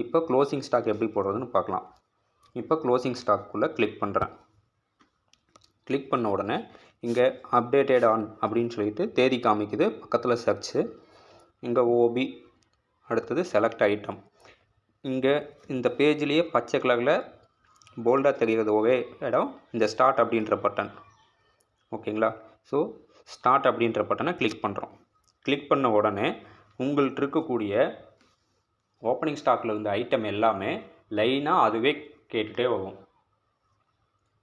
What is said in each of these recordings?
இப்போ closing stock எப்படி போடுறதுன்னு பார்க்கலாம். இப்போ க்ளோசிங் ஸ்டாக்குள்ளே கிளிக் பண்ணுறேன். கிளிக் பண்ண உடனே இங்கே அப்டேட்டட் ஆன் அப்படின்னு சொல்லிட்டு தேதி காமிக்குது. பக்கத்தில் சர்ச்சு, இங்கே ஓபி, அடுத்தது செலக்ட் ஐட்டம். இங்கே இந்த பேஜ்லேயே பச்சை கலரில் போல்டாக தெரிகிறது ஒரே இடம் இந்த ஸ்டார்ட் அப்படின்ற பட்டன். ஓகேங்களா? ஸோ ஸ்டார்ட் அப்படின்ற பட்டனை கிளிக் பண்ணுறோம். கிளிக் பண்ண உடனே உங்கள்கிட்ட இருக்கக்கூடிய ஓப்பனிங் ஸ்டாக்கில் இருந்த ஐட்டம் எல்லாமே லைனாக அதுவே கேட்டுகிட்டே வரும்.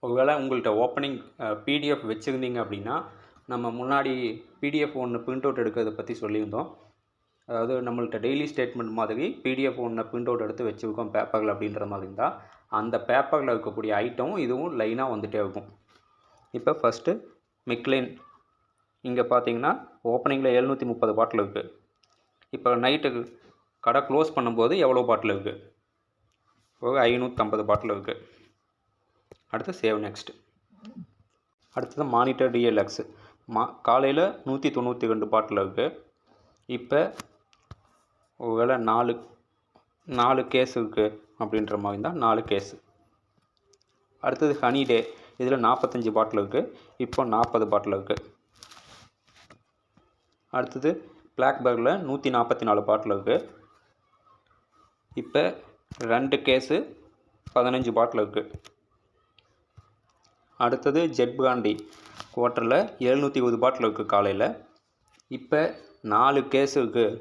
ஒருவேளை உங்கள்கிட்ட ஓப்பனிங் பிடிஎஃப் வச்சுருந்தீங்க அப்படின்னா, நம்ம முன்னாடி பிடிஎஃப் ஒன்று பிரிண்ட் அவுட் எடுக்கிறத பற்றி சொல்லியிருந்தோம். அதாவது நம்மள்கிட்ட டெய்லி ஸ்டேட்மெண்ட் மாதிரி பிடிஎஃப் ஒன்று பிரிண்ட் அவுட் எடுத்து வச்சுருக்கோம் பேப்பரில் அப்படின்ற மாதிரி இருந்தால், அந்த பேப்பரில் இருக்கக்கூடிய ஐட்டமும் இதுவும் லைனாக வந்துகிட்டே இருக்கும். இப்போ ஃபஸ்ட்டு மிக்லைன் இங்கே பார்த்தீங்கன்னா ஓப்பனிங்கில் 730 பாட்டில் இருக்குது. இப்போ நைட்டுக்கு கடை க்ளோஸ் பண்ணும்போது எவ்வளோ பாட்டில் இருக்குது? ஒரு 550 பாட்டில் இருக்குது. அடுத்து சேவ் நெக்ஸ்ட். அடுத்தது மானிட்டர் டிஎல்எக்ஸ் காலையில் 192 பாட்டில் இருக்குது. இப்போ ஒருவேளை 4 கேஸ் இருக்குது அப்படின்ற மாதிரி இருந்தால் 4 கேஸு. அடுத்தது ஹனி டே, இதில் 45 பாட்டில் இருக்குது. இப்போ 40 பாட்டில் இருக்குது. அடுத்தது பிளாக்பர்கில் 144 பாட்டில் இருக்குது. இப்போ 2 கேஸு 15 பாட்டில் இருக்குது. அடுத்தது ஜெட் பிராண்டி குவார்ட்டரில் 720 பாட்டில் இருக்குது காலையில். இப்போ 4 கேஸு இருக்குது.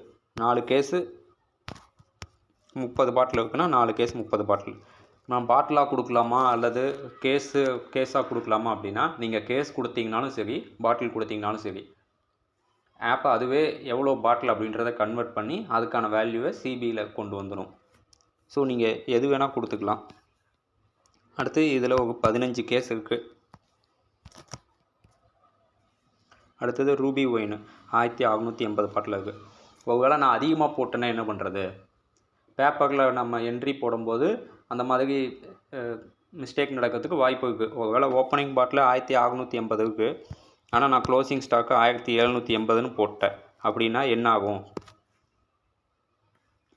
4 கேஸு 30 பாட்டில் இருக்குன்னா 4 கேஸ் 30 பாட்டில். நான் பாட்டிலாக கொடுக்கலாமா அல்லது கேஸாக கொடுக்கலாமா அப்படின்னா, நீங்கள் கேஸ் கொடுத்தீங்கனாலும் சரி, பாட்டில் கொடுத்தீங்கனாலும் சரி, ஆப்பை அதுவே எவ்வளோ பாட்டில் அப்படின்றத கன்வெர்ட் பண்ணி அதுக்கான வேல்யூவை சிபியில் கொண்டு வந்துடும். ஸோ நீங்கள் எது வேணால் கொடுத்துக்கலாம். அடுத்து இதில் ஒரு 15 கேஸ் இருக்குது. அடுத்தது ரூபி ஒயின் 1680 பாட்டில் இருக்குது. ஒருவேளை நான் அதிகமாக போட்டேன்னா என்ன பண்ணுறது? பேப்பரில் நம்ம என்ட்ரி போடும்போது அந்த மாதிரி மிஸ்டேக் நடக்கிறதுக்கு வாய்ப்பு இருக்குது. ஒருவேளை ஓப்பனிங் பாட்டில் 1680 இருக்குது, ஆனால் நான் க்ளோசிங் ஸ்டாக்கு 1780ன்னு போட்டேன் அப்படின்னா என்ன ஆகும்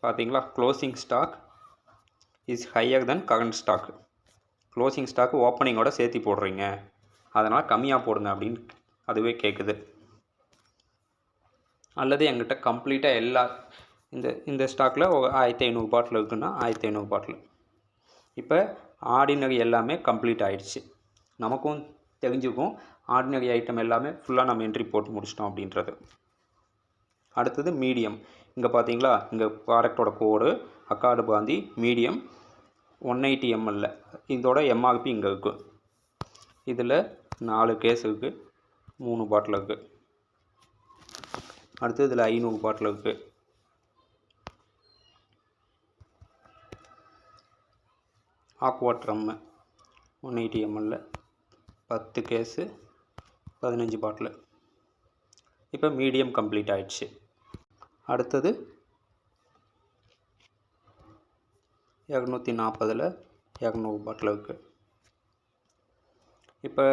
பார்த்தீங்களா? Closing stock is higher than current stock. Closing stock ஓப்பனிங்கோட சேர்த்து போடுறீங்க, அதனால் கம்மியாக போடுங்க அப்படின்னு அதுவே கேட்குது. அல்லது எங்கிட்ட கம்ப்ளீட்டாக எல்லா இந்த ஸ்டாக்கில் ஒரு 1500 பாட்டில் இருக்குன்னா 1500 பாட்டில். இப்போ ஆர்டினரி எல்லாமே கம்ப்ளீட் ஆகிடுச்சு. நமக்கும் தெரிஞ்சுக்கும் ஆர்டினரி ஐட்டம் எல்லாமே ஃபுல்லாக நம்ம என்ட்ரி போட்டு முடிச்சிட்டோம் அப்படின்றது. அடுத்தது மீடியம். இங்கே பார்த்தீங்களா, இங்கே ப்ராடக்டோட கோடு அக்காடு பாந்தி மீடியம் 180 ml. இதோட எம்ஆர்பி இங்கே இருக்குது. இதில் 4 கேஸ் இருக்குது, 3 பாட்டில் இருக்குது. அடுத்து இதில் 500 பாட்டில் இருக்குது. ஆக்வா ட்ரம்மு 180 ml 10 கேஸு 15 பாட்டில். இப்போ மீடியம் கம்ப்ளீட் ஆகிடுச்சு. அடுத்தது 240ல் 200 பாட்டில் இருக்குது. இப்போ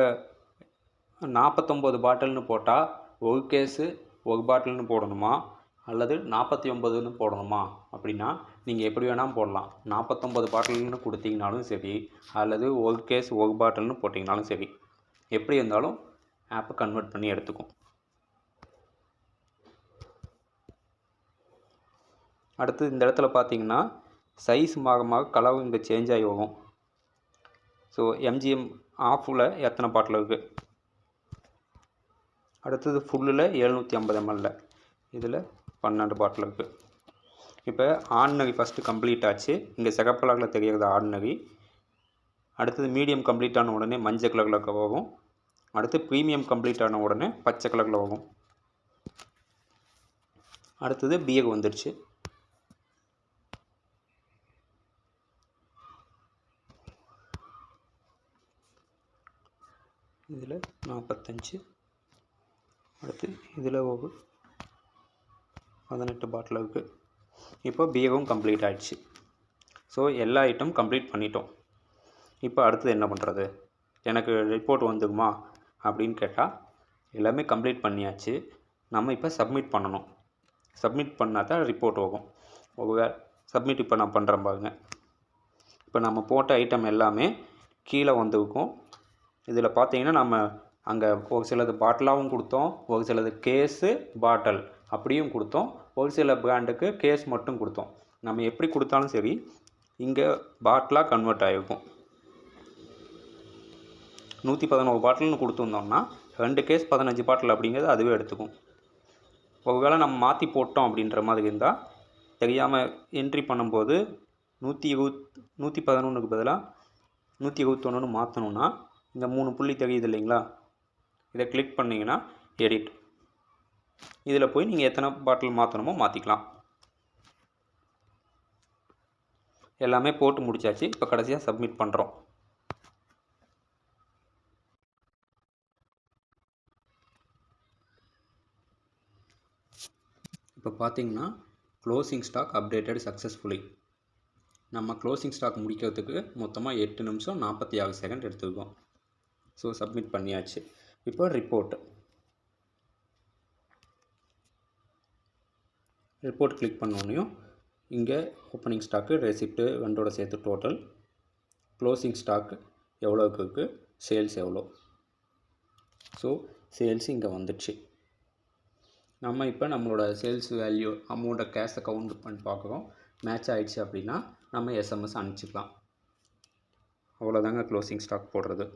49 பாட்டில்னு போட்டால் ஒரு கேஸு ஒரு பாட்டில்னு போடணுமா அல்லது 49ன்னு போடணுமா அப்படின்னா நீங்கள் எப்படி வேணால் போடலாம். 49 பாட்டில்னு கொடுத்தீங்கனாலும் சரி, அல்லது ஒரு கேஸ் ஒரு பாட்டில்னு போட்டிங்கனாலும் சரி, எப்படி இருந்தாலும் ஆப்பை கன்வெர்ட் பண்ணி எடுத்துக்கும். அடுத்து இந்த இடத்துல பார்த்தீங்கன்னா சைஸ் மாகமாக கலர் இங்கே சேஞ்ச் ஆகி வரும். ஸோ எம்ஜிஎம் ஆஃபில் எத்தனை பாட்டில் இருக்குது. அடுத்தது ஃபுல்லில் 750 ml, இதில் 12 பாட்டில் இருக்குது. இப்போ ஆர்டினரி ஃபஸ்ட்டு கம்ப்ளீட் ஆச்சு. இங்கே சிகப்பு கலரில் தெரிகிறது ஆர்டினரி. அடுத்தது மீடியம் கம்ப்ளீட் ஆன உடனே மஞ்சள் கலரில் வரும். அடுத்து ப்ரீமியம் கம்ப்ளீட் ஆன உடனே பச்சை கலரில் வரும். அடுத்தது பியர் வந்துடுச்சு. இதில் 45. அடுத்து இதில் ஒரு 18 பாட்டில் இருக்குது. இப்போ பியரும் கம்ப்ளீட் ஆகிடுச்சு. ஸோ எல்லா ஐட்டம் கம்ப்ளீட் பண்ணிட்டோம். இப்போ அடுத்தது என்ன பண்ணுறது? எனக்கு ரிப்போர்ட் வந்துடுமா அப்படின்னு கேட்டால், எல்லாமே கம்ப்ளீட் பண்ணியாச்சு. நம்ம இப்போ சப்மிட் பண்ணணும். சப்மிட் பண்ணால் தான் ரிப்போர்ட் வரும். சப்மிட் இப்போ நான் பண்ணுறேன் பாருங்க. இப்போ நம்ம போட்ட ஐட்டம் எல்லாமே கீழே வந்துருக்கும். இதில் பார்த்தீங்கன்னா நம்ம அங்கே ஒரு சிலது பாட்டிலாகவும் கொடுத்தோம், ஒரு சிலது கேஸு பாட்டில் அப்படியும் கொடுத்தோம், ஒரு சில பிராண்டுக்கு கேஸ் மட்டும் கொடுத்தோம். நம்ம எப்படி கொடுத்தாலும் சரி இங்கே பாட்டிலாக கன்வெர்ட் ஆகிருக்கும். 111 பாட்டில்னு கொடுத்துருந்தோம்னா 2 கேஸ் 15 பாட்டில் அப்படிங்கிறது அதுவே எடுத்துக்கும். ஒருவேளை நம்ம மாற்றி போட்டோம் அப்படின்ற மாதிரி இருந்தால் தெரியாமல் என்ட்ரி பண்ணும்போது 111க்கு பதிலாக 121 மாற்றணுன்னா இந்த 3 புள்ளி தெரியுது இல்லைங்களா, இதை கிளிக் பண்ணிங்கன்னா எடிட், இதில் போய் நீங்கள் எத்தனை பாட்டில் மாற்றணுமோ மாற்றிக்கலாம். எல்லாமே போட்டு முடிச்சாச்சு. இப்போ கடைசியாக சப்மிட் பண்ணுறோம். இப்போ பார்த்தீங்கன்னா க்ளோசிங் ஸ்டாக் அப்டேட்டட் சக்ஸஸ்ஃபுல்லி. நம்ம க்ளோசிங் ஸ்டாக் முடிக்கிறதுக்கு மொத்தமாக 8 நிமிஷம் 46 செகண்ட் எடுத்துருக்கோம். ஸோ சப்மிட் பண்ணியாச்சு. இப்போ ரிப்போர்ட் கிளிக் பண்ணோன்னையும் இங்கே ஓப்பனிங் ஸ்டாக்கு, ரெசிப்ட்டு ரெண்டோட சேர்த்து டோட்டல், க்ளோசிங் ஸ்டாக்கு எவ்வளோக்கு இருக்குது, சேல்ஸ் எவ்வளோ. ஸோ சேல்ஸ் இங்கே வந்துடுச்சு. நம்ம இப்போ நம்மளோட சேல்ஸ் வேல்யூ அமௌண்ட்டை கேஷை கவுண்ட் பண்ணி பார்க்குறோம். மேட்ச் ஆகிடுச்சு அப்படின்னா நம்ம எஸ்எம்எஸ் அனுப்பிச்சிக்கலாம். அவ்வளோதாங்க க்ளோசிங் ஸ்டாக் போடுறது.